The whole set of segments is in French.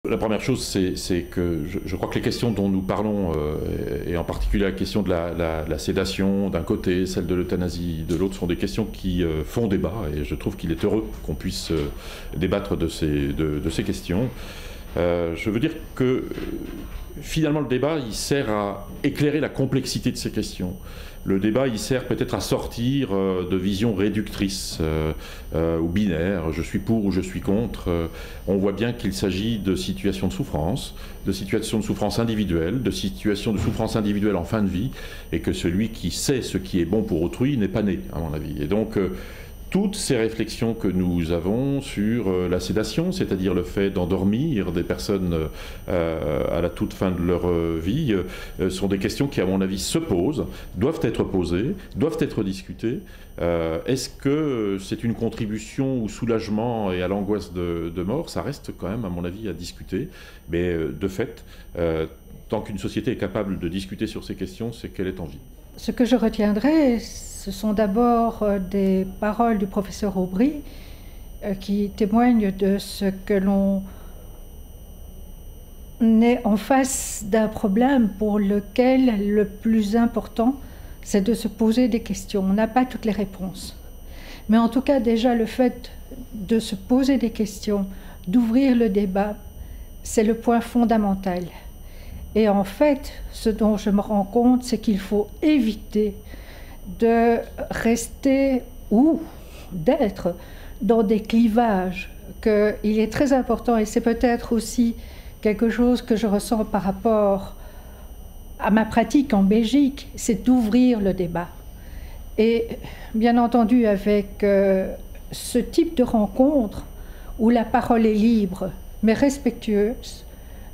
La première chose, c'est que je crois que les questions dont nous parlons, et en particulier la question de la sédation d'un côté, celle de l'euthanasie de l'autre, sont des questions qui font débat, et je trouve qu'il est heureux qu'on puisse débattre de ces questions. Je veux dire que finalement le débat, il sert à éclairer la complexité de ces questions. Le débat, il sert peut-être à sortir de visions réductrices ou binaires, je suis pour ou je suis contre. On voit bien qu'il s'agit de situations de situations de souffrance individuelle, de situations de souffrance individuelle en fin de vie, et que celui qui sait ce qui est bon pour autrui n'est pas né, à mon avis. Et donc, toutes ces réflexions que nous avons sur la sédation, c'est-à-dire le fait d'endormir des personnes à la toute fin de leur vie, sont des questions qui, à mon avis, se posent, doivent être posées, doivent être discutées. Est-ce que c'est une contribution au soulagement et à l'angoisse de mort? Ça reste quand même, à mon avis, à discuter. Mais de fait, tant qu'une société est capable de discuter sur ces questions, c'est qu'elle est en vie. Ce que je retiendrai, ce sont d'abord des paroles du professeur Aubry qui témoignent de ce que l'on est en face d'un problème pour lequel le plus important, c'est de se poser des questions. On n'a pas toutes les réponses. Mais en tout cas, déjà, le fait de se poser des questions, d'ouvrir le débat, c'est le point fondamental. Et en fait, ce dont je me rends compte, c'est qu'il faut éviter de rester ou d'être dans des clivages, qu'il est très important, et c'est peut-être aussi quelque chose que je ressens par rapport à ma pratique en Belgique, c'est d'ouvrir le débat. Et bien entendu, avec ce type de rencontre où la parole est libre, mais respectueuse,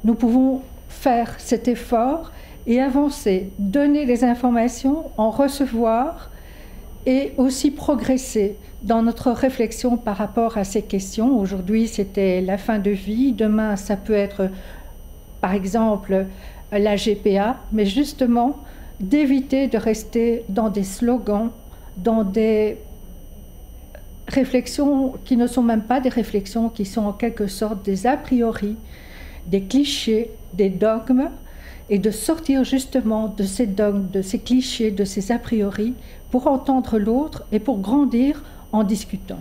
nous pouvons faire cet effort et avancer, donner des informations, en recevoir et aussi progresser dans notre réflexion par rapport à ces questions. Aujourd'hui, c'était la fin de vie. Demain, ça peut être, par exemple, la GPA. Mais justement, d'éviter de rester dans des slogans, dans des réflexions qui ne sont même pas des réflexions, qui sont en quelque sorte des a priori, des clichés, des dogmes, et de sortir justement de ces dogmes, de ces clichés, de ces a priori, pour entendre l'autre et pour grandir en discutant.